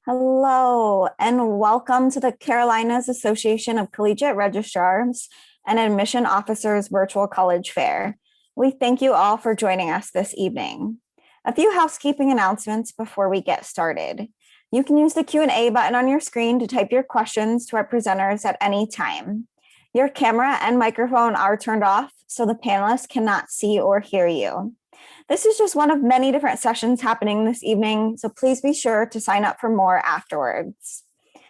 Hello, and welcome to the Carolinas Association of Collegiate Registrars and Admission Officers Virtual College Fair. We thank you all for joining us this evening. A few housekeeping announcements before we get started. You can use the Q&A button on your screen to type your questions to our presenters at any time. Your camera and microphone are turned off, so the panelists cannot see or hear you. This is just one of many different sessions happening this evening, so please be sure to sign up for more afterwards.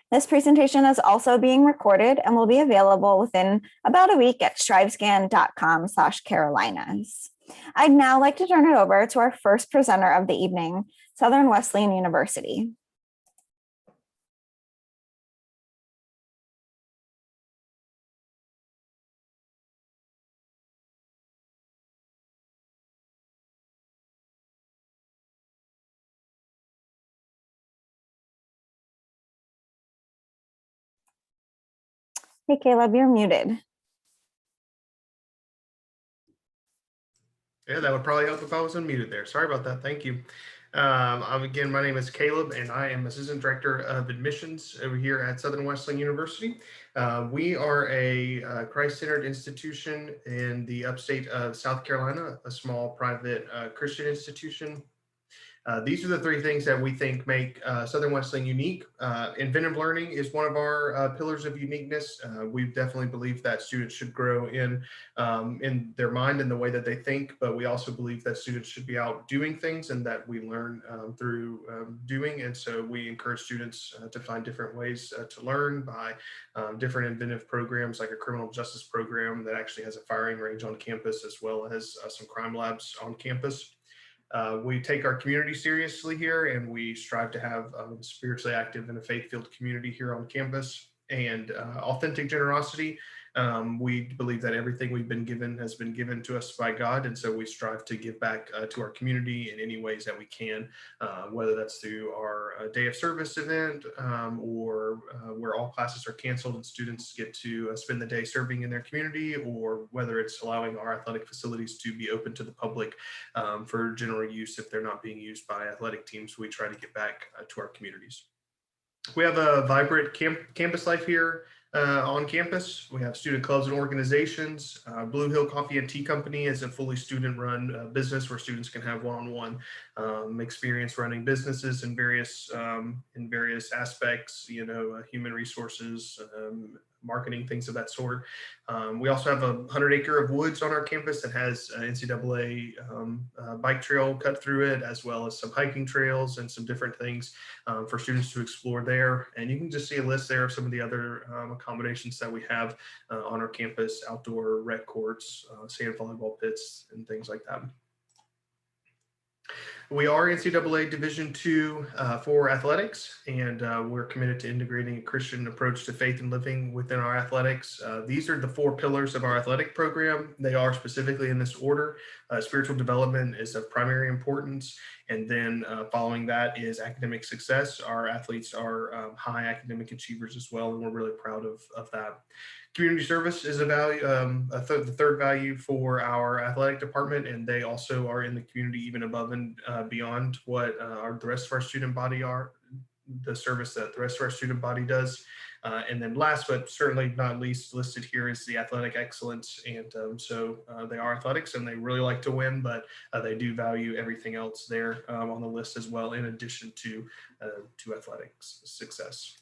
This presentation is also being recorded and will be available within about a week at strivescan.com/Carolinas. I'd now like to turn it over to our first presenter of the evening, Southern Wesleyan University. Hey, Caleb, you're muted. Yeah, that would probably help if I was unmuted there. Sorry about that. Thank you. Again, my name is Caleb, and I am Assistant Director of Admissions over here at Southern Wesleyan University. We are a Christ-centered institution in the upstate of South Carolina, a small private Christian institution. These are the three things that we think make Southern Wesleyan unique. Inventive learning is one of our pillars of uniqueness. We definitely believe that students should grow in their mind and the way that they think, but we also believe that students should be out doing things and that we learn through doing. And so we encourage students to find different ways to learn by different inventive programs, like a criminal justice program that actually has a firing range on campus, as well as some crime labs on campus. We take our community seriously here, and we strive to have spiritually active and a faith-filled community here on campus, and authentic generosity. We believe that everything we've been given has been given to us by God, and so we strive to give back to our community in any ways that we can, whether that's through our day of service event or where all classes are canceled and students get to spend the day serving in their community, or whether it's allowing our athletic facilities to be open to the public for general use if they're not being used by athletic teams. We try to get back to our communities. We have a vibrant campus life here on campus. We have student clubs and organizations. Blue Hill Coffee and Tea Company is a fully student-run business where students can have one-on-one experience running businesses in various aspects, human resources, marketing, things of that sort. We also have 100-acre of woods on our campus that has an NCAA bike trail cut through it, as well as some hiking trails and some different things for students to explore there. And you can just see a list there of some of the other accommodations that we have on our campus: outdoor rec courts, sand volleyball pits, and things like that. We are NCAA Division II for athletics, and we're committed to integrating a Christian approach to faith and living within our athletics. These are the four pillars of our athletic program. They are specifically in this order. Spiritual development is of primary importance, and then following that is academic success. Our athletes are high academic achievers as well, and we're really proud of that. Community service is a value, the third value for our athletic department, and they also are in the community even above and beyond what the rest of our student body are, the service that the rest of our student body does. And then last, but certainly not least, listed here is the athletic excellence. And so they are athletics and they really like to win, but they do value everything else there on the list as well, in addition to athletics success.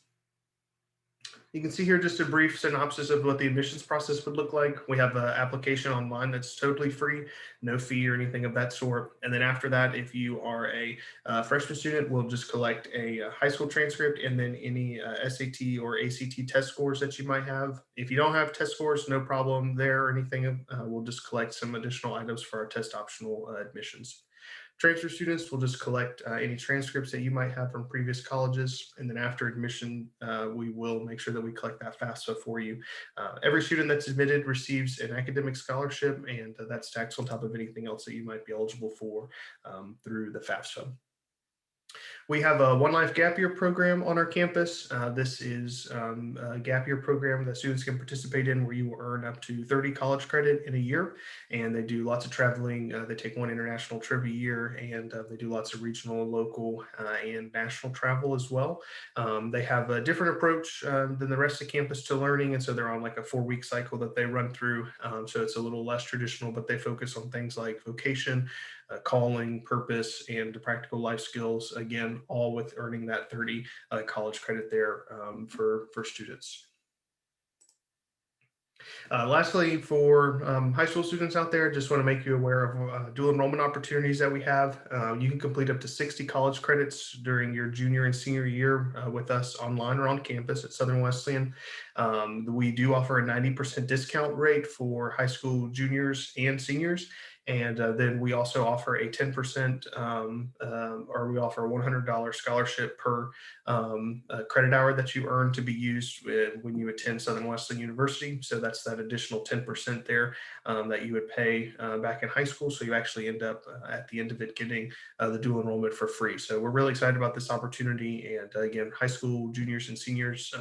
You can see here just a brief synopsis of what the admissions process would look like. We have an application online that's totally free, no fee or anything of that sort. And then after that, if you are a freshman student, we'll just collect a high school transcript and then any SAT or ACT test scores that you might have. If you don't have test scores, no problem there or anything. We'll just collect some additional items for our test optional admissions. Transfer students will just collect any transcripts that you might have from previous colleges, and then after admission, we will make sure that we collect that FAFSA for you. Every student that's admitted receives an academic scholarship, and that's taxed on top of anything else that you might be eligible for through the FAFSA. We have a One Life Gap Year program on our campus. This is a gap year program that students can participate in where you will earn up to 30 college credit in a year. And they do lots of traveling. They take one international trip a year, and they do lots of regional, local, and national travel as well. They have a different approach than the rest of campus to learning. And so they're on like a 4-week cycle that they run through. So it's a little less traditional, but they focus on things like vocation, calling, purpose, and practical life skills. Again, all with earning that 30 college credit there for students. Lastly, for high school students out there, just want to make you aware of dual enrollment opportunities that we have. You can complete up to 60 college credits during your junior and senior year with us online or on campus at Southern Wesleyan. We do offer a 90% discount rate for high school juniors and seniors. And then we also offer a 10% or we offer a $100 scholarship per credit hour that you earn to be used when you attend Southern Wesleyan University. So that's that additional 10% there that you would pay back in high school. So you actually end up at the end of it getting the dual enrollment for free. So we're really excited about this opportunity. And again, high school juniors and seniors,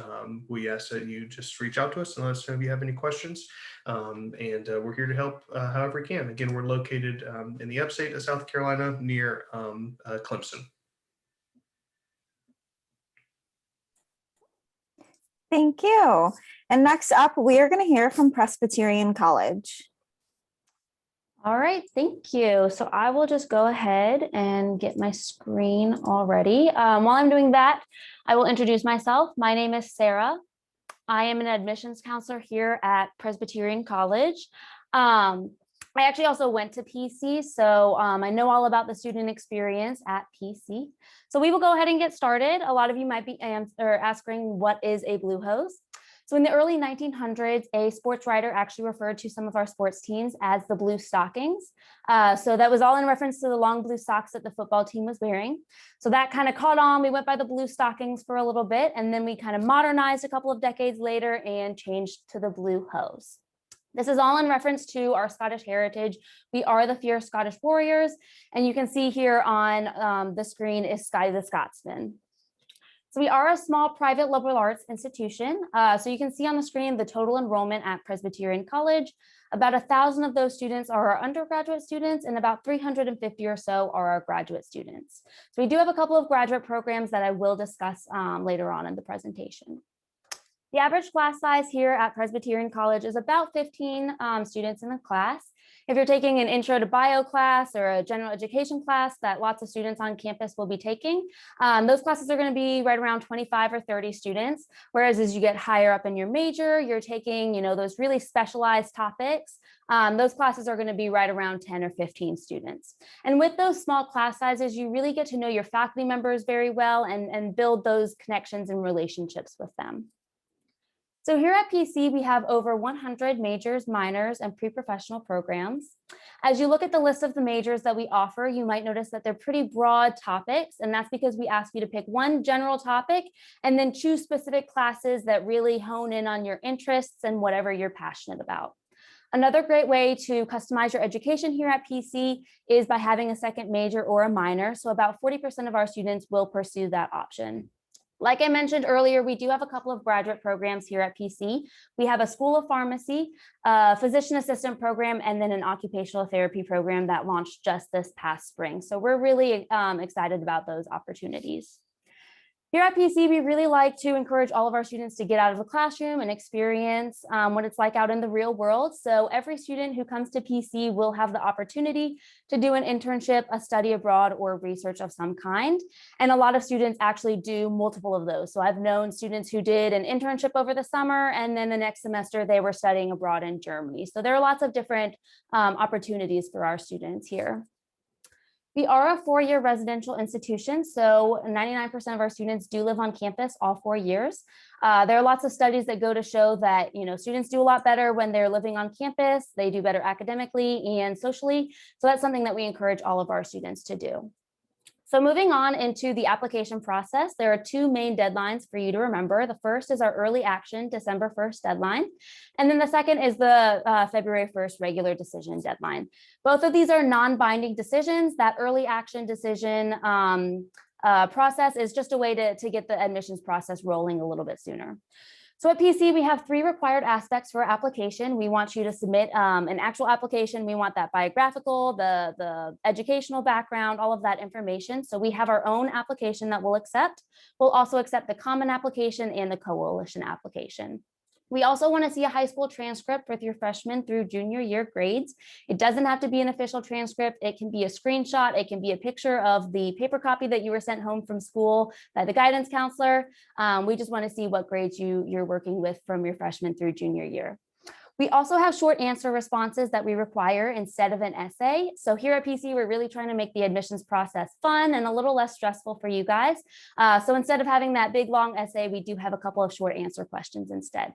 we ask that you just reach out to us and let us know if you have any questions. And we're here to help however we can. Again, we're located in the upstate of South Carolina near Clemson. Thank you. And next up, we are going to hear from Presbyterian College. All right, thank you. So I will just go ahead and get my screen all ready. While I'm doing that, I will introduce myself. My name is Sarah. I am an admissions counselor here at Presbyterian College. I actually also went to PC, so I know all about the student experience at PC. So we will go ahead and get started. A lot of you might be asking, what is a blue hose? So in the early 1900s, a sports writer actually referred to some of our sports teams as the blue stockings. So that was all in reference to the long blue socks that the football team was wearing. So that kind of caught on. We went by the blue stockings for a little bit, and then we kind of modernized a couple of decades later and changed to the blue hose. This is all in reference to our Scottish heritage. We are the fierce Scottish warriors, and you can see here on the screen is Skye the Scotsman. So we are a small private liberal arts institution. So you can see on the screen the total enrollment at Presbyterian College. About 1,000 of those students are our undergraduate students, and about 350 or so are our graduate students. So we do have a couple of graduate programs that I will discuss later on in the presentation. The average class size here at Presbyterian College is about 15 students in the class. If you're taking an intro to bio class or a general education class that lots of students on campus will be taking, those classes are going to be right around 25 or 30 students. Whereas as you get higher up in your major, you're taking, those really specialized topics. Those classes are going to be right around 10 or 15 students. And with those small class sizes, you really get to know your faculty members very well and build those connections and relationships with them. So here at PC, we have over 100 majors, minors, and pre-professional programs. As you look at the list of the majors that we offer, you might notice that they're pretty broad topics, and that's because we ask you to pick one general topic and then choose specific classes that really hone in on your interests and whatever you're passionate about. Another great way to customize your education here at PC is by having a second major or a minor. So about 40% of our students will pursue that option. Like I mentioned earlier, we do have a couple of graduate programs here at PC. We have a School of Pharmacy, a physician assistant program, and then an occupational therapy program that launched just this past spring. So we're really excited about those opportunities. Here at PC, we really like to encourage all of our students to get out of the classroom and experience what it's like out in the real world. So every student who comes to PC will have the opportunity to do an internship, a study abroad, or research of some kind. And a lot of students actually do multiple of those. So I've known students who did an internship over the summer, and then the next semester they were studying abroad in Germany. So there are lots of different opportunities for our students here. We are a 4-year residential institution, so 99% of our students do live on campus all 4 years. There are lots of studies that go to show that students do a lot better when they're living on campus. They do better academically and socially. So that's something that we encourage all of our students to do. So moving on into the application process, there are 2 main deadlines for you to remember. The first is our early action December 1st deadline. And then the second is the February 1st regular decision deadline. Both of these are non-binding decisions. That early action decision process is just a way to get the admissions process rolling a little bit sooner. So at PC, we have 3 required aspects for application. We want you to submit an actual application. We want that biographical, the educational background, all of that information. So we have our own application that we'll accept. We'll also accept the common application and the coalition application. We also want to see a high school transcript with your freshman through junior year grades. It doesn't have to be an official transcript. It can be a screenshot. It can be a picture of the paper copy that you were sent home from school by the guidance counselor. We just want to see what grades you're working with from your freshman through junior year. We also have short answer responses that we require instead of an essay. So here at PC, we're really trying to make the admissions process fun and a little less stressful for you guys. So instead of having that big long essay, we do have a couple of short answer questions instead.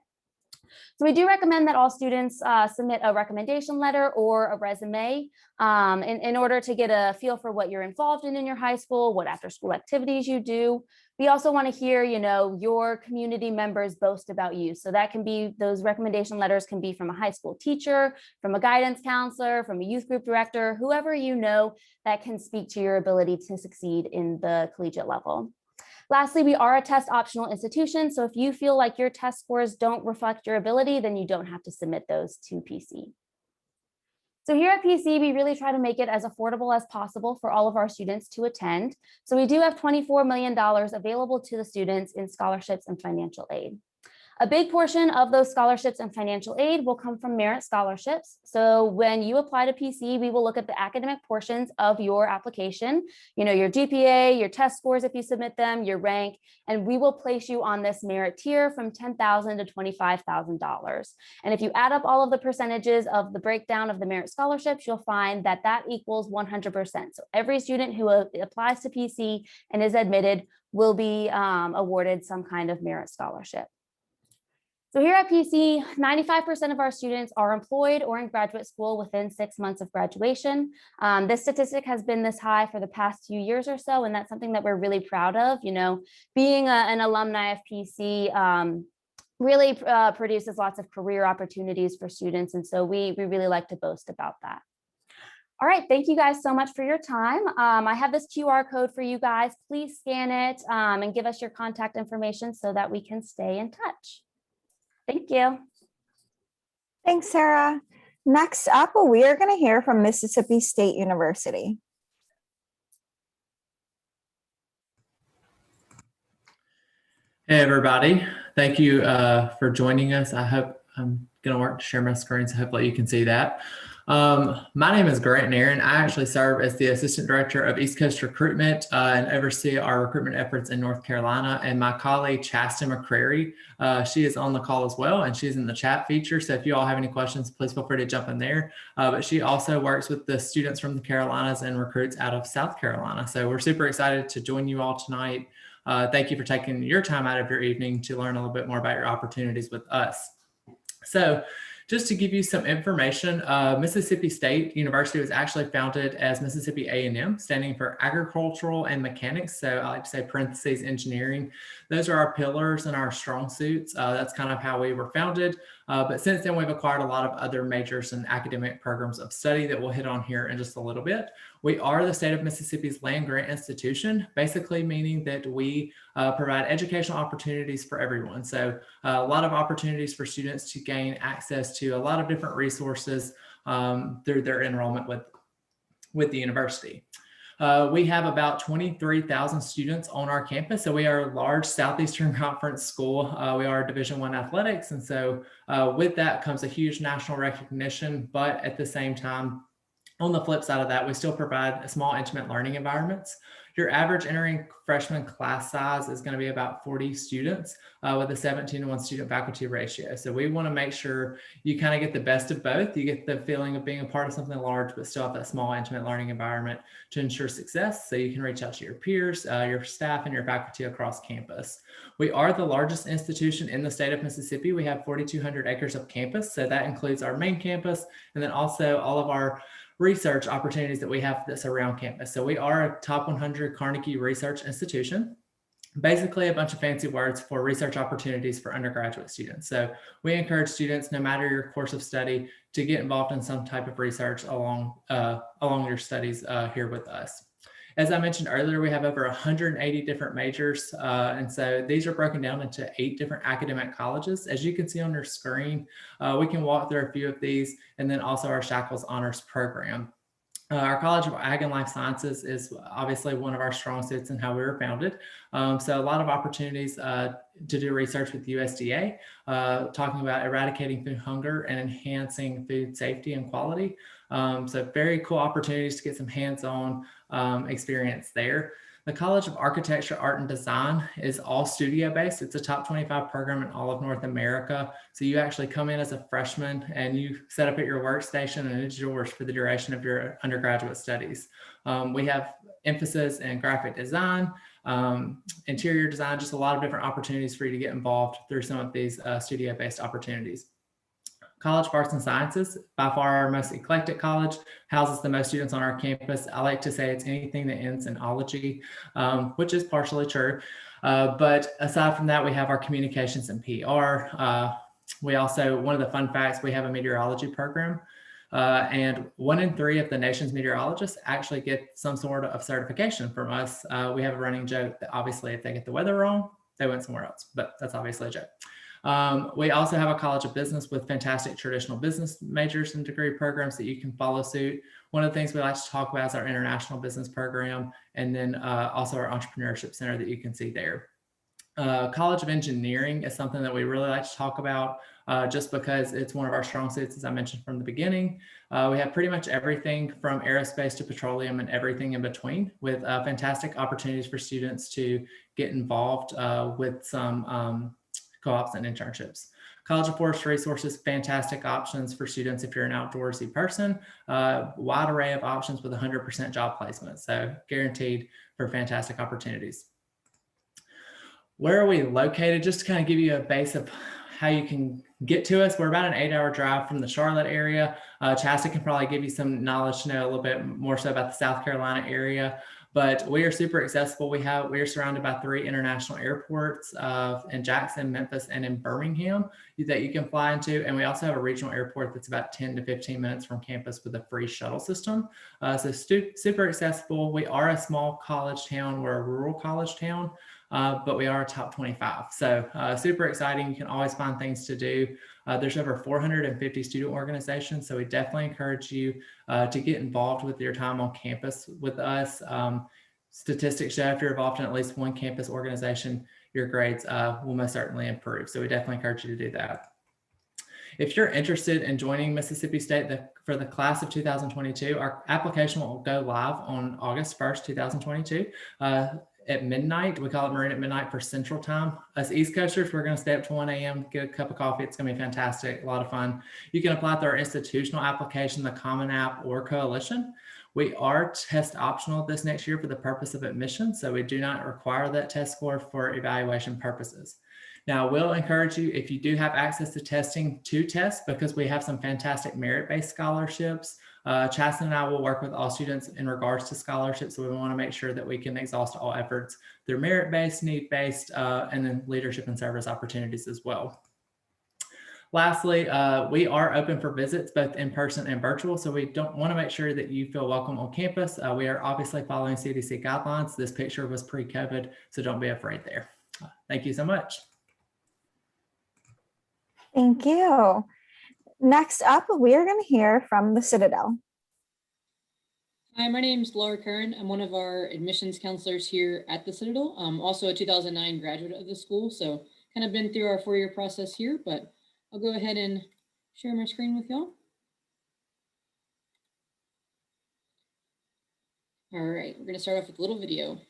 So we do recommend that all students submit a recommendation letter or a resume in order to get a feel for what you're involved in your high school, what after school activities you do. We also want to hear, your community members boast about you. So that can be, those recommendation letters can be from a high school teacher, from a guidance counselor, from a youth group director, whoever you know that can speak to your ability to succeed in the collegiate level. Lastly, we are a test optional institution. So if you feel like your test scores don't reflect your ability, then you don't have to submit those to PC. So here at PC, we really try to make it as affordable as possible for all of our students to attend. So we do have $24 million available to the students in scholarships and financial aid. A big portion of those scholarships and financial aid will come from merit scholarships. So when you apply to PC, we will look at the academic portions of your application, your GPA, your test scores if you submit them, your rank, and we will place you on this merit tier from $10,000 to $25,000. And if you add up all of the percentages of the breakdown of the merit scholarships, you'll find that that equals 100%. So every student who applies to PC and is admitted will be awarded some kind of merit scholarship. So here at PC, 95% of our students are employed or in graduate school within 6 months of graduation. This statistic has been this high for the past few years or so, and that's something that we're really proud of. Being an alumni of PC really produces lots of career opportunities for students, and so we really like to boast about that. All right, thank you guys so much for your time. I have this QR code for you guys. Please scan it and give us your contact information so that we can stay in touch. Thank you. Thanks, Sarah. Next up, we are going to hear from Mississippi State University. Hey, everybody. Thank you for joining us. I hope I'm going to work to share my screen, so hopefully you can see that. My name is Grant Nairn. I actually serve as the Assistant Director of East Coast Recruitment and oversee our recruitment efforts in North Carolina. And my colleague, Chaston McCrary, she is on the call as well, and she's in the chat feature. So if you all have any questions, please feel free to jump in there. But she also works with the students from the Carolinas and recruits out of South Carolina. So we're super excited to join you all tonight. Thank you for taking your time out of your evening to learn a little bit more about your opportunities with us. So just to give you some information, Mississippi State University was actually founded as Mississippi A&M, standing for Agricultural and Mechanics. So I like to say parentheses engineering. Those are our pillars and our strong suits. That's kind of how we were founded. But since then, we've acquired a lot of other majors and academic programs of study that we'll hit on here in just a little bit. We are the state of Mississippi's land grant institution, basically meaning that we provide educational opportunities for everyone. So a lot of opportunities for students to gain access to a lot of different resources through their enrollment with the university. We have about 23,000 students on our campus. So we are a large Southeastern Conference school. We are Division I athletics. And so with that comes a huge national recognition, but at the same time, on the flip side of that, we still provide small, intimate learning environments. Your average entering freshman class size is going to be about 40 students with a 17-to-1 student faculty ratio. So we want to make sure you kind of get the best of both. You get the feeling of being a part of something large, but still have that small, intimate learning environment to ensure success. So you can reach out to your peers, your staff, and your faculty across campus. We are the largest institution in the state of Mississippi. We have 4,200 acres of campus. So that includes our main campus and then also all of our research opportunities that we have that surround campus. So we are a top 100 Carnegie research institution, basically a bunch of fancy words for research opportunities for undergraduate students. So we encourage students, no matter your course of study, to get involved in some type of research along your studies here with us. As I mentioned earlier, we have over 180 different majors. And so these are broken down into 8 different academic colleges. As you can see on your screen, we can walk through a few of these, and then also our Shackles Honors Program. Our College of Ag and Life Sciences is obviously one of our strong suits in how we were founded. So a lot of opportunities to do research with USDA, talking about eradicating food hunger and enhancing food safety and quality. So very cool opportunities to get some hands-on experience there. The College of Architecture, Art, and Design is all studio-based. It's a top 25 program in all of North America. So you actually come in as a freshman and you set up at your workstation and it's yours for the duration of your undergraduate studies. We have emphasis in graphic design, interior design, just a lot of different opportunities for you to get involved through some of these studio-based opportunities. College of Arts and Sciences, by far our most eclectic college, houses the most students on our campus. I like to say it's anything that ends in ology, which is partially true. But aside from that, we have our communications and PR. We also, one of the fun facts, we have a meteorology program. And 1 in 3 of the nation's meteorologists actually get some sort of certification from us. We have a running joke that obviously if they get the weather wrong, they went somewhere else, but that's obviously a joke. We also have a College of Business with fantastic traditional business majors and degree programs that you can follow suit. One of the things we like to talk about is our international business program, and then also our entrepreneurship center that you can see there. College of Engineering is something that we really like to talk about just because it's one of our strong suits, as I mentioned from the beginning. We have pretty much everything from aerospace to petroleum and everything in between, with fantastic opportunities for students to get involved with some co-ops and internships. College of Forest Resources, fantastic options for students if you're an outdoorsy person. Wide array of options with 100% job placement, so guaranteed for fantastic opportunities. Where are we located? Just to kind of give you a base of how you can get to us. We're about an 8-hour drive from the Charlotte area. Chasta can probably give you some knowledge to know a little bit more so about the South Carolina area. But we are super accessible. We are surrounded by 3 international airports in Jackson, Memphis, and in Birmingham that you can fly into. And we also have a regional airport that's about 10 to 15 minutes from campus with a free shuttle system. So super accessible. We are a small college town. We're a rural college town, but we are a top 25. So super exciting. You can always find things to do. There's over 450 student organizations, so we definitely encourage you to get involved with your time on campus with us. Statistics show if you're involved in at least one campus organization, your grades will most certainly improve. So we definitely encourage you to do that. If you're interested in joining Mississippi State for the class of 2022, our application will go live on August 1st, 2022. At midnight. We call it Marine at Midnight for Central Time. Us East Coasters, we're going to stay up to 1 a.m., get a cup of coffee. It's going to be fantastic, a lot of fun. You can apply through our institutional application, the Common App, or Coalition. We are test optional this next year for the purpose of admission, so we do not require that test score for evaluation purposes. Now, we'll encourage you, if you do have access to testing, to test, because we have some fantastic merit-based scholarships. Chasten and I will work with all students in regards to scholarships, so we want to make sure that we can exhaust all efforts through merit-based, need-based, and then leadership and service opportunities as well. Lastly, we are open for visits, both in person and virtual, so we don't want to make sure that you feel welcome on campus. We are obviously following CDC guidelines. This picture was pre-COVID, so don't be afraid there. Thank you so much. Thank you. Next up, we are going to hear from the Citadel. Hi, my name is Laura Curran. I'm one of our admissions counselors here at the Citadel. I'm also a 2009 graduate of the school, so kind of been through our 4-year process here, but I'll go ahead and share my screen with y'all. All right, we're going to start off with a little video.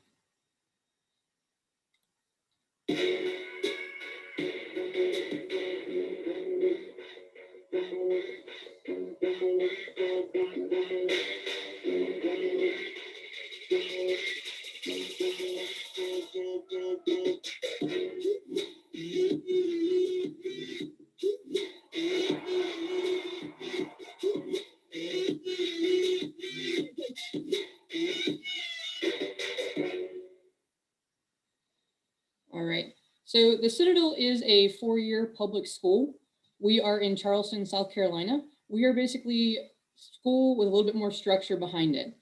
All right, so the Citadel is a 4-year public school. We are in Charleston, South Carolina. We are basically school with a little bit more structure behind it.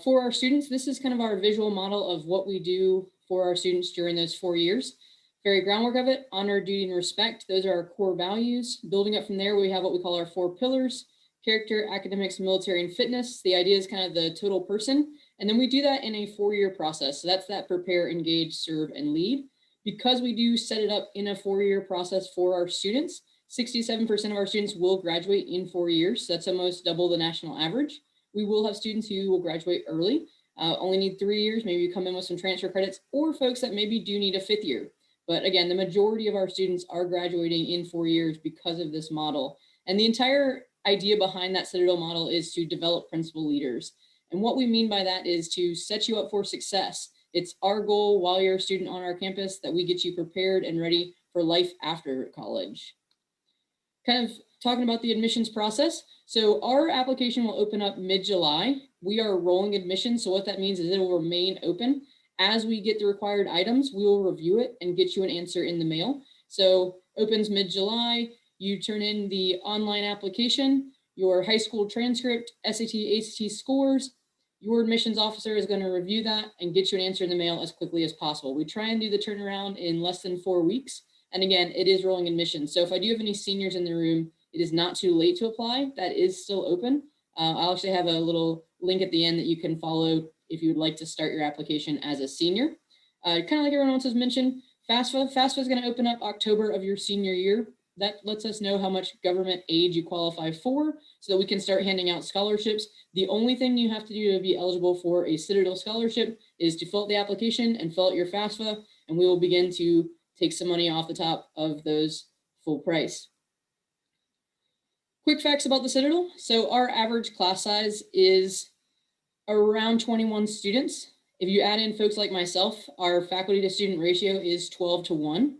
For our students, this is kind of our visual model of what we do for our students during those 4 years. Very groundwork of it: honor, duty, and respect. Those are our core values. Building up from there, we have what we call our 4 pillars: character, academics, military, and fitness. The idea is kind of the total person. And then we do that in a 4-year process. So that's that prepare, engage, serve, and lead. Because we do set it up in a 4-year process for our students, 67% of our students will graduate in 4 years. So that's almost double the national average. We will have students who will graduate early, only need 3 years. Maybe you come in with some transfer credits, or folks that maybe do need a 5th year. But again, the majority of our students are graduating in 4 years because of this model. And the entire idea behind that Citadel model is to develop principal leaders. And what we mean by that is to set you up for success. It's our goal while you're a student on our campus that we get you prepared and ready for life after college. Kind of talking about the admissions process. So our application will open up mid-July. We are rolling admissions. So what that means is it will remain open. As we get the required items, we will review it and get you an answer in the mail. So opens mid-July, you turn in the online application, your high school transcript, SAT, ACT scores. Your admissions officer is going to review that and get you an answer in the mail as quickly as possible. We try and do the turnaround in less than 4 weeks. And again, it is rolling admissions. So if I do have any seniors in the room, it is not too late to apply. That is still open. I'll actually have a little link at the end that you can follow if you would like to start your application as a senior. Kind of like everyone else has mentioned, FAFSA. FAFSA is going to open up October of your senior year. That lets us know how much government aid you qualify for so that we can start handing out scholarships. The only thing you have to do to be eligible for a Citadel scholarship is to fill out the application and fill out your FAFSA, and we will begin to take some money off the top of those full price. Quick facts about the Citadel. So our average class size is around 21 students. If you add in folks like myself, our faculty to student ratio is 12-1.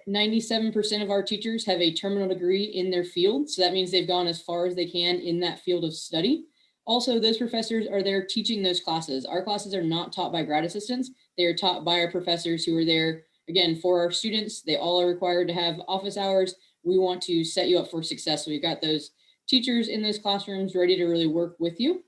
97% of our teachers have a terminal degree in their field. So that means they've gone as far as they can in that field of study. Also, those professors are there teaching those classes. Our classes are not taught by grad assistants. They are taught by our professors who are there, again, for our students. They all are required to have office hours. We want to set you up for success. So we've got those teachers in those classrooms ready to really work with you.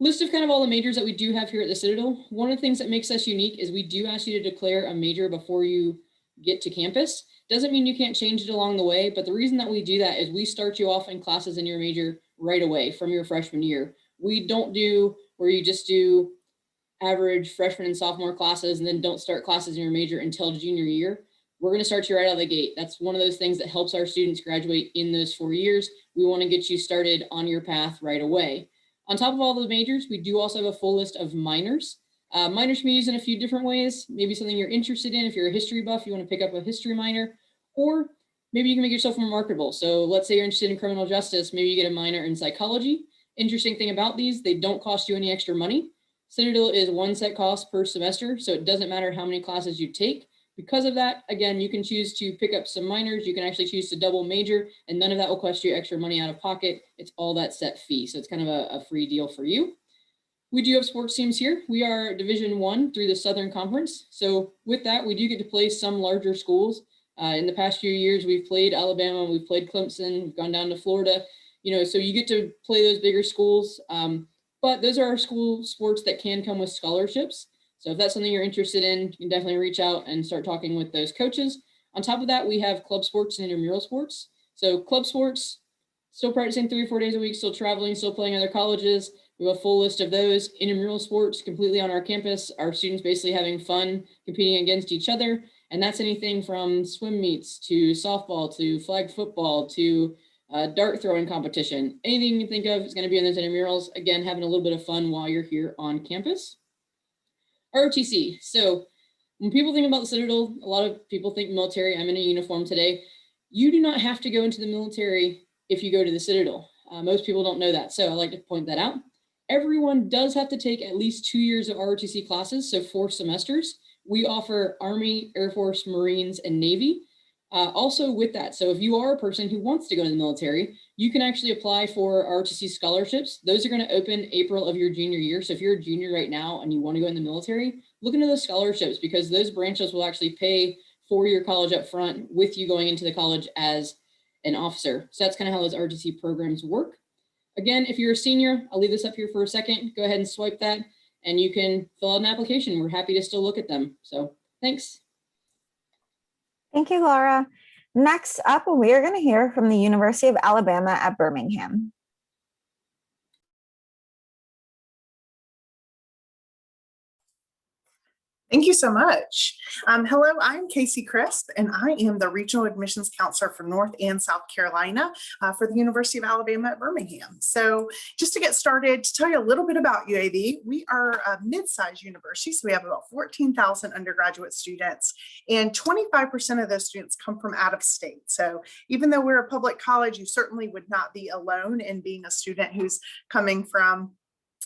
List of kind of all the majors that we do have here at the Citadel. One of the things that makes us unique is we do ask you to declare a major before you get to campus. Doesn't mean you can't change it along the way, but the reason that we do that is we start you off in classes in your major right away from your freshman year. We don't do where you just do average freshman and sophomore classes and then don't start classes in your major until junior year. We're going to start you right out of the gate. That's one of those things that helps our students graduate in those 4 years. We want to get you started on your path right away. On top of all the majors, we do also have a full list of minors. Minors can be used in a few different ways. Maybe something you're interested in. If you're a history buff, you want to pick up a history minor, or maybe you can make yourself more marketable. So let's say you're interested in criminal justice. Maybe you get a minor in psychology. Interesting thing about these, they don't cost you any extra money. Citadel is one set cost per semester, so it doesn't matter how many classes you take. Because of that, again, you can choose to pick up some minors. You can actually choose to double major, and none of that will cost you extra money out of pocket. It's all that set fee. So it's kind of a free deal for you. We do have sports teams here. We are Division I through the Southern Conference. So with that, we do get to play some larger schools. In the past few years, we've played Alabama, we've played Clemson, we've gone down to Florida. So you get to play those bigger schools. But those are our school sports that can come with scholarships. So if that's something you're interested in, you can definitely reach out and start talking with those coaches. On top of that, we have club sports and intramural sports. So club sports, still practicing 3 or 4 days a week, still traveling, still playing other colleges. We have a full list of those. Intramural sports completely on our campus. Our students basically having fun, competing against each other. And that's anything from swim meets to softball to flag football to dart throwing competition. Anything you can think of is going to be in those intramurals. Again, having a little bit of fun while you're here on campus. ROTC. So when people think about the Citadel, a lot of people think military. I'm in a uniform today. You do not have to go into the military if you go to the Citadel. Most people don't know that. So I like to point that out. Everyone does have to take at least 2 years of ROTC classes, so 4 semesters. We offer Army, Air Force, Marines, and Navy. Also with that, so if you are a person who wants to go to the military, you can actually apply for ROTC scholarships. Those are going to open April of your junior year. So if you're a junior right now and you want to go in the military, look into those scholarships because those branches will actually pay for your college up front with you going into the college as an officer. So that's kind of how those ROTC programs work. again, if you're a senior, I'll leave this up here for a second. Go ahead and swipe that and you can fill out an application. We're happy to still look at them. So thanks. Thank you, Laura. Next up, we are going to hear from the University of Alabama at Birmingham. Thank you so much. Hello, I'm Casey Crisp, and I am the Regional Admissions Counselor for North and South Carolina for the University of Alabama at Birmingham. So just to get started, to tell you a little bit about UAB, we are a mid-sized university, so we have about 14,000 undergraduate students, and 25% of those students come from out of state. So even though we're a public college, you certainly would not be alone in being a student who's coming from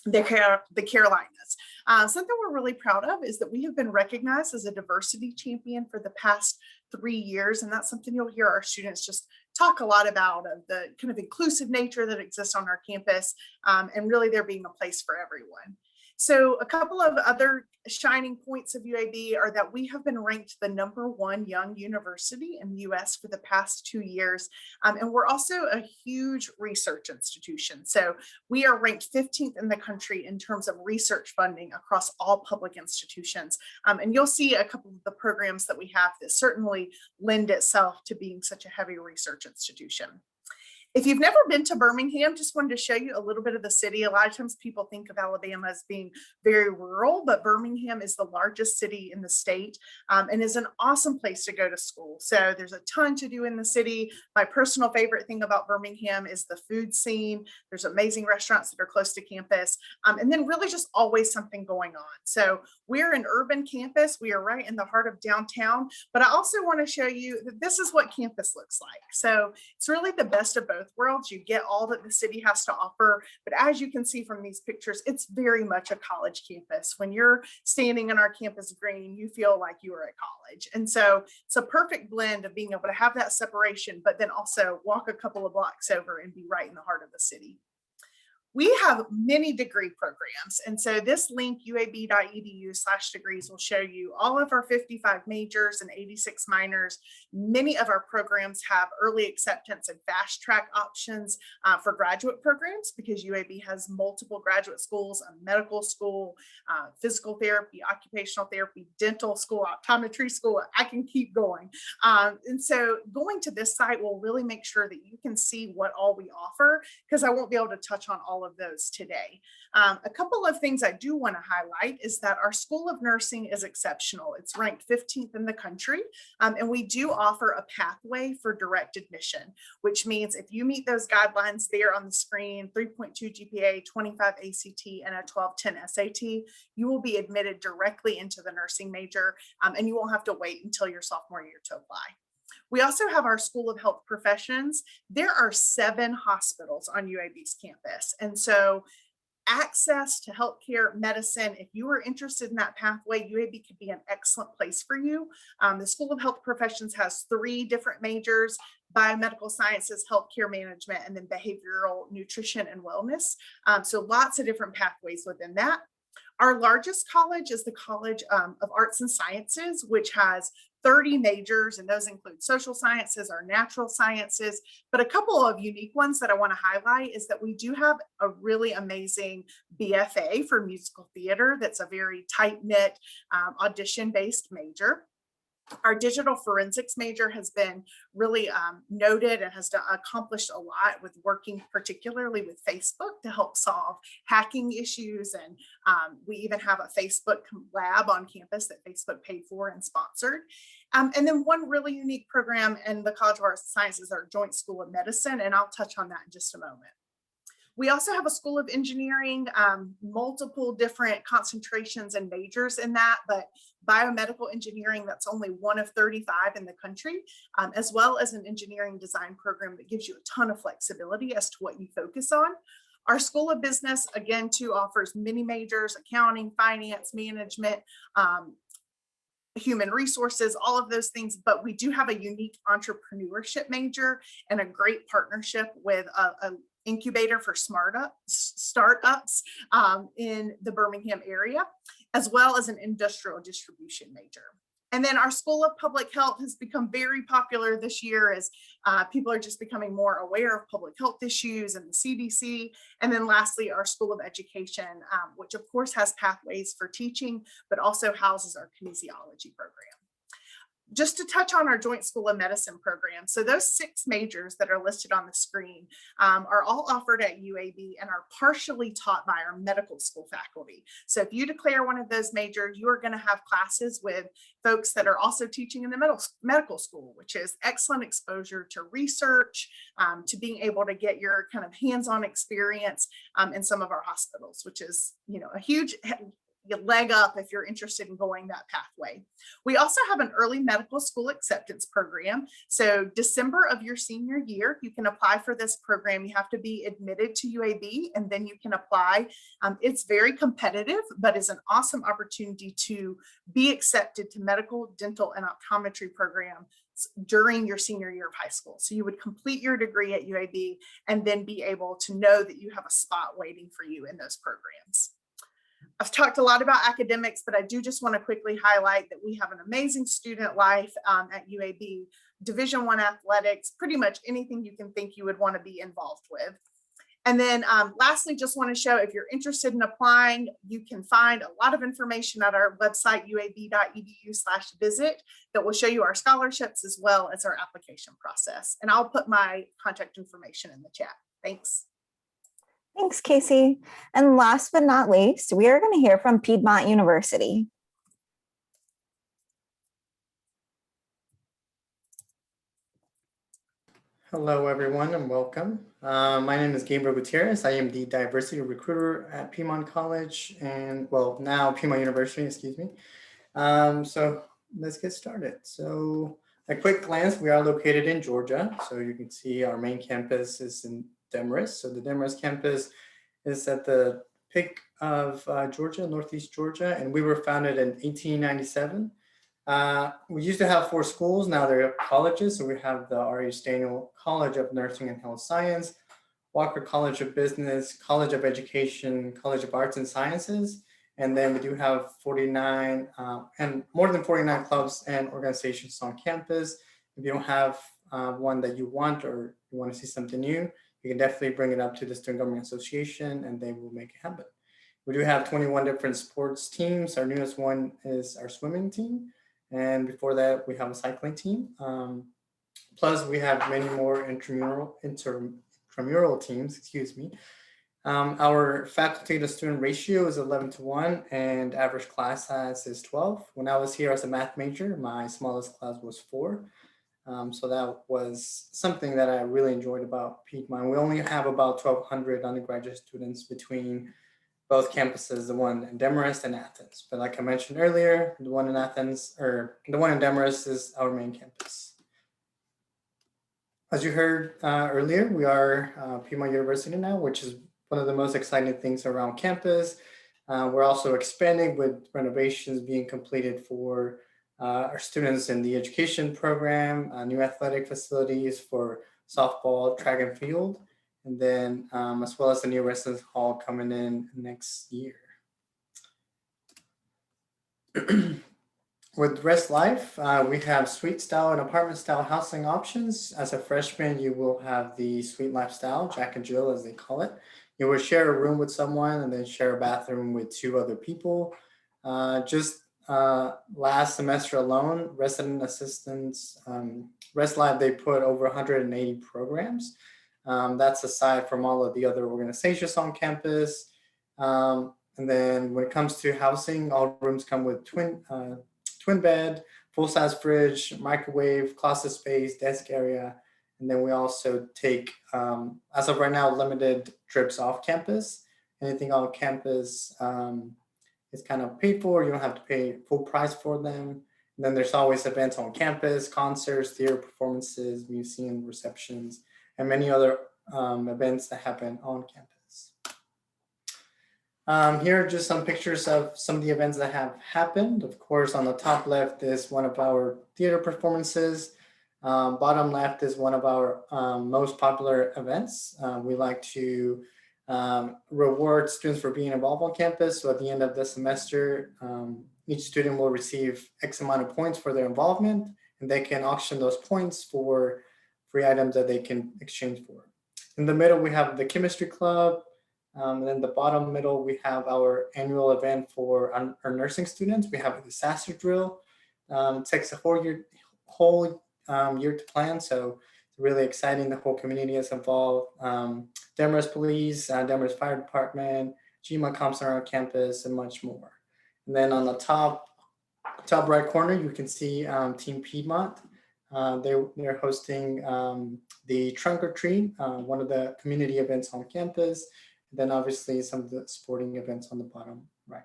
the Carolinas. Something we're really proud of is that we have been recognized as a diversity champion for the past 3 years. And that's something you'll hear our students just talk a lot about, of the kind of inclusive nature that exists on our campus, and really there being a place for everyone. So a couple of other shining points of UAB are that we have been ranked the #1 young university in the US for the past 2 years. And we're also a huge research institution. So we are ranked 15th in the country in terms of research funding across all public institutions. And you'll see a couple of the programs that we have that certainly lend itself to being such a heavy research institution. If you've never been to Birmingham, just wanted to show you a little bit of the city. A lot of times people think of Alabama as being very rural, but Birmingham is the largest city in the state, and is an awesome place to go to school. So there's a ton to do in the city. My personal favorite thing about Birmingham is the food scene. There's amazing restaurants that are close to campus, and then really just always something going on. So we're an urban campus. We are right in the heart of downtown, but I also want to show you that this is what campus looks like. So it's really the best of both worlds. You get all that the city has to offer, but as you can see from these pictures, it's very much a college campus. When you're standing in our campus green, you feel like you are at college. And so it's a perfect blend of being able to have that separation, but then also walk a couple of blocks over and be right in the heart of the city. We have many degree programs. And so this link, uab.edu/degrees, will show you all of our 55 majors and 86 minors. Many of our programs have early acceptance and fast track options for graduate programs, because UAB has multiple graduate schools, a medical school, physical therapy, occupational therapy, dental school, optometry school. I can keep going. And so going to this site will really make sure that you can see what all we offer, because I won't be able to touch on all of those today. A couple of things I do want to highlight is that our School of Nursing is exceptional. It's ranked 15th in the country, and we do offer a pathway for direct admission, which means if you meet those guidelines there on the screen, 3.2 GPA, 25 ACT, and a 1210 SAT, you will be admitted directly into the nursing major, and you won't have to wait until your sophomore year to apply. We also have our School of Health Professions. There are 7 hospitals on UAB's campus. And so access to healthcare, medicine, if you are interested in that pathway, UAB could be an excellent place for you. The School of Health Professions has 3 different majors: biomedical sciences, healthcare management, and then behavioral nutrition and wellness. So lots of different pathways within that. Our largest college is the College of Arts and Sciences, which has 30 majors, and those include social sciences or natural sciences. But a couple of unique ones that I want to highlight is that we do have a really amazing BFA for musical theater that's a very tight-knit audition-based major. Our digital forensics major has been really noted and has accomplished a lot with working particularly with Facebook to help solve hacking issues. And we even have a Facebook lab on campus that Facebook paid for and sponsored. And then one really unique program in the College of Arts and Sciences, our Joint School of Medicine, and I'll touch on that in just a moment. We also have a School of Engineering, multiple different concentrations and majors in that, but biomedical engineering, that's only one of 35 in the country, as well as an engineering design program that gives you a ton of flexibility as to what you focus on. Our School of Business, again, too, offers many majors: accounting, finance, management, human resources, all of those things, but we do have a unique entrepreneurship major and a great partnership with a incubator for startups in the Birmingham area, as well as an industrial distribution major. And then our School of Public Health has become very popular this year as people are just becoming more aware of public health issues and the CDC. And then lastly, our School of Education, which of course has pathways for teaching, but also houses our kinesiology program. Just to touch on our Joint School of Medicine program. So those 6 majors that are listed on the screen are all offered at UAB and are partially taught by our medical school faculty. So if you declare one of those majors, you are going to have classes with folks that are also teaching in the medical school, which is excellent exposure to research, to being able to get your kind of hands-on experience in some of our hospitals, which is, you know, a huge leg up if you're interested in going that pathway. We also have an early medical school acceptance program. So December of your senior year, you can apply for this program. You have to be admitted to UAB and then you can apply. It's very competitive, but is an awesome opportunity to be accepted to medical, dental, and optometry program during your senior year of high school. So you would complete your degree at UAB and then be able to know that you have a spot waiting for you in those programs. I've talked a lot about academics, but I do just want to quickly highlight that we have an amazing student life at UAB, Division I athletics, pretty much anything you can think you would want to be involved with. And then lastly, just want to show if you're interested in applying, you can find a lot of information at our website, uab.edu/visit, that will show you our scholarships as well as our application process. And I'll put my contact information in the chat. Thanks. Thanks, Casey. And last but not least, we are going to hear from Piedmont University. Hello, everyone, and welcome. My name is Gabriel Gutierrez. I am the diversity recruiter at Piedmont College and, well, now Piedmont University, excuse me. So let's get started. So a quick glance, we are located in Georgia. So you can see our main campus is in Demorest. So the Demorest campus is at the peak of Georgia, Northeast Georgia, and we were founded in 1897. We used to have 4 schools, now they're colleges. So we have the R.H. Daniel College of Nursing and Health Science, Walker College of Business, College of Education, College of Arts and Sciences, and then we do have 49 and more than 49 clubs and organizations on campus. If you don't have one that you want or you want to see something new, you can definitely bring it up to the Student Government Association and they will make it happen. We do have 21 different sports teams. Our newest one is our swimming team. And before that, we have a cycling team. Plus, we have many more intramural teams, excuse me. Our faculty to student ratio is 11:1 and average class size is 12. When I was here as a math major, my smallest class was 4. So that was something that I really enjoyed about Piedmont. We only have about 1,200 undergraduate students between both campuses, the one in Demorest and Athens. But like I mentioned earlier, the one in Athens, or the one in Demorest, is our main campus. As you heard earlier, we are Piedmont University now, which is one of the most exciting things around campus. We're also expanding with renovations being completed for our students in the education program, new athletic facilities for softball, track and field, and then as well as the new residence hall coming in next year. With Rest Life, we have suite style and apartment style housing options. As a freshman, you will have the suite lifestyle, Jack and Jill as they call it. You will share a room with someone and then share a bathroom with 2 other people. Last semester alone, resident assistants, Rest Life, they put over 180 programs. That's aside from all of the other organizations on campus. And then when it comes to housing, all rooms come with twin bed, full-size fridge, microwave, closet space, desk area. And then we also take, as of right now, limited trips off campus. Anything on campus is kind of paid for. You don't have to pay full price for them. And then there's always events on campus, concerts, theater performances, museum receptions, and many other events that happen on campus. Here are just some pictures of some of the events that have happened. Of course, on the top left is one of our theater performances. Bottom left is one of our most popular events. We like to reward students for being involved on campus. So at the end of the semester, each student will receive X amount of points for their involvement, and they can auction those points for free items that they can exchange for. In the middle, we have the chemistry club. And then the bottom middle, we have our annual event for our nursing students. We have a disaster drill. It takes a whole year to plan. So it's really exciting. The whole community is involved. Demorest Police, Demorest Fire Department, GMA Comps on our campus, and much more. And then on the top right corner, you can see Team Piedmont. They're hosting the Trunk or Treat, one of the community events on campus. Then obviously some of the sporting events on the bottom right.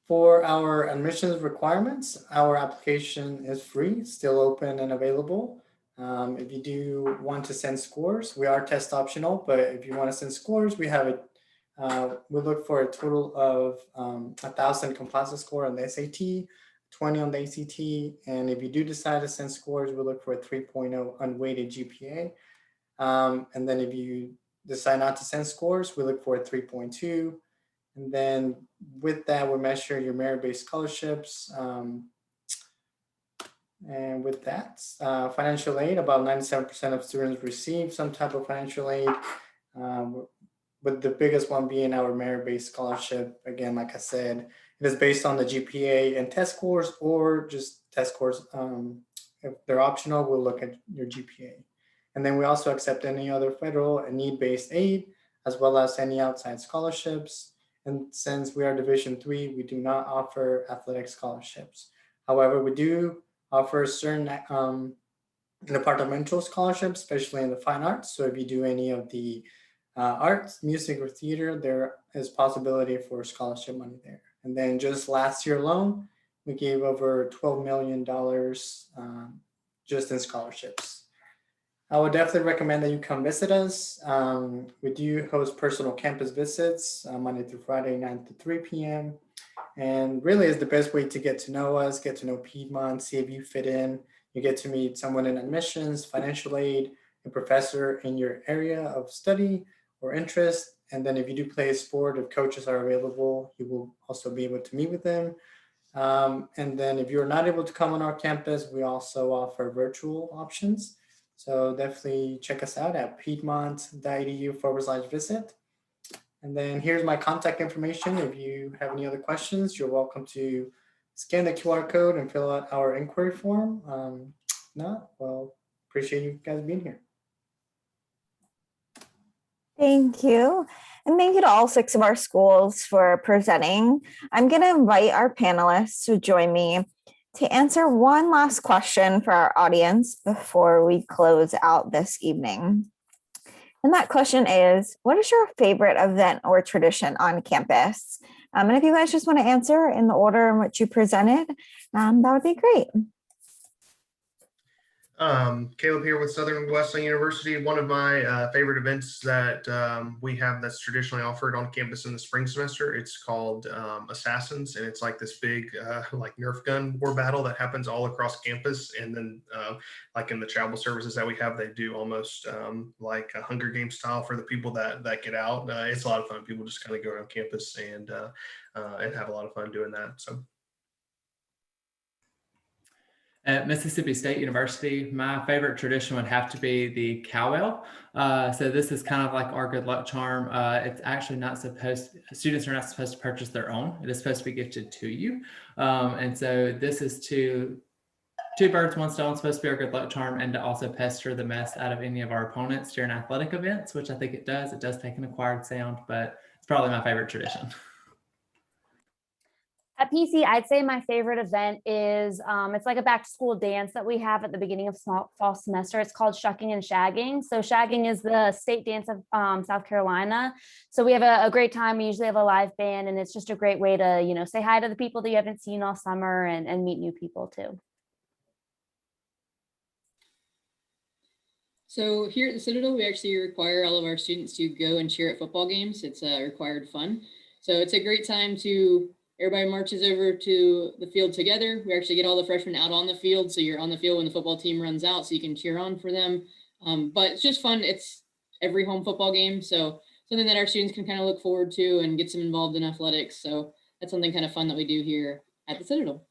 For our admissions requirements, our application is free, still open and available. If you do want to send scores, we are test optional, but if you want to send scores, we have it. We look for a total of 1,000 composite score on the SAT, 20 on the ACT, and if you do decide to send scores, we look for a 3.0 unweighted GPA. And then if you decide not to send scores, we look for a 3.2. And then with that, we measure your merit-based scholarships. And with that, financial aid, about 97% of students receive some type of financial aid, with the biggest one being our merit-based scholarship. Again, like I said, it is based on the GPA and test scores, or just test scores. If they're optional, we'll look at your GPA. And then we also accept any other federal and need-based aid, as well as any outside scholarships. And since we are Division III, we do not offer athletic scholarships. However, we do offer certain departmental scholarships, especially in the fine arts. So if you do any of the arts, music, or theater, there is possibility for scholarship money there. And then just last year alone, we gave over $12 million just in scholarships. I would definitely recommend that you come visit us. We do host personal campus visits Monday through Friday, 9 to 3 p.m. And really is the best way to get to know us, get to know Piedmont, see if you fit in. You get to meet someone in admissions, financial aid, a professor in your area of study or interest. And then if you do play a sport, if coaches are available, you will also be able to meet with them. And then if you're not able to come on our campus, we also offer virtual options. So definitely check us out at piedmont.edu/visit. And then here's my contact information. If you have any other questions, you're welcome to scan the QR code and fill out our inquiry form. Well, appreciate you guys being here. Thank you. And thank you to all 6 of our schools for presenting. I'm going to invite our panelists to join me to answer one last question for our audience before we close out this evening. And that question is, what is your favorite event or tradition on campus? And if you guys just want to answer in the order in which you presented, that would be great. Caleb here with Southern Wesleyan University. One of my favorite events that we have that's traditionally offered on campus in the spring semester, it's called Assassins, and it's like this big like Nerf gun war battle that happens all across campus. And then like in the chapel services that we have, they do almost like a Hunger Games style for the people that get out. It's a lot of fun. People just kind of go around campus and have a lot of fun doing that. So. At Mississippi State University, my favorite tradition would have to be the cowbell. So this is kind of like our good luck charm. It's actually not supposed, students are not supposed to purchase their own. It is supposed to be gifted to you. And so this is two birds, one stone, supposed to be our good luck charm, and to also pester the mess out of any of our opponents during athletic events, which I think it does. It does take an acquired sound, but it's probably my favorite tradition. At PC, I'd say my favorite event is, it's like a back to school dance that we have at the beginning of fall semester. It's called Shucking and Shagging. So shagging is the state dance of South Carolina. So we have a great time. We usually have a live band, and it's just a great way to, say hi to the people that you haven't seen all summer and meet new people too. So here at the Citadel, we actually require all of our students to go and cheer at football games. It's required fun. So it's a great time to everybody marches over to the field together. We actually get all the freshmen out on the field. So you're on the field when the football team runs out, so you can cheer on for them. But it's just fun. It's every home football game. So something that our students can kind of look forward to and get some involved in athletics. So that's something kind of fun that we do here at the Citadel.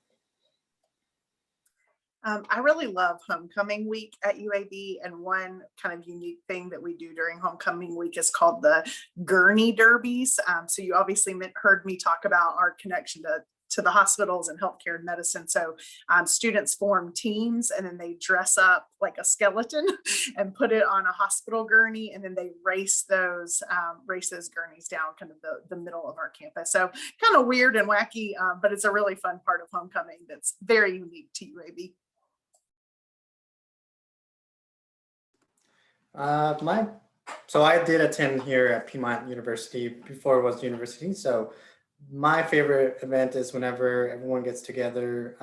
I really love homecoming week at UAB, and one kind of unique thing that we do during homecoming week is called the Gurney Derbies. So you obviously heard me talk about our connection to the hospitals and healthcare and medicine. So students form teams and then they dress up like a skeleton and put it on a hospital gurney, and then they race those gurneys down kind of the middle of our campus. So kind of weird and wacky, but it's a really fun part of homecoming that's very unique to UAB. So I did attend here at Piedmont University before it was the university. So my favorite event is whenever everyone gets together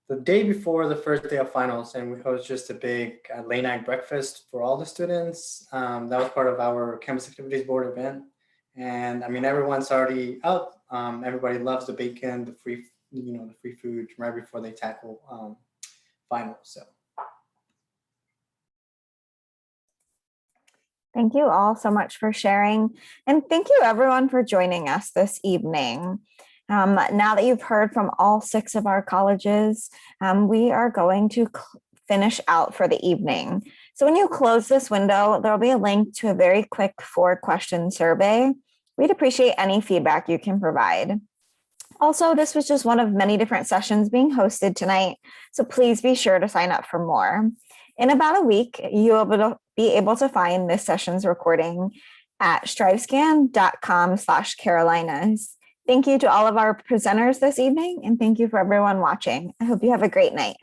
the day before the first day of finals, and we host just a big late night breakfast for all the students. That was part of our campus activities board event. And I mean, everyone's already out. Everybody loves the bacon, the free food right before they tackle finals. So. Thank you all so much for sharing. And thank you everyone for joining us this evening. Now that you've heard from all 6 of our colleges, we are going to finish out for the evening. So when you close this window, there'll be a link to a very quick 4-question survey. We'd appreciate any feedback you can provide. Also, this was just one of many different sessions being hosted tonight, so please be sure to sign up for more. In about a week, you'll be able to find this session's recording at strivescan.com/Carolinas. Thank you to all of our presenters this evening, and thank you for everyone watching. I hope you have a great night.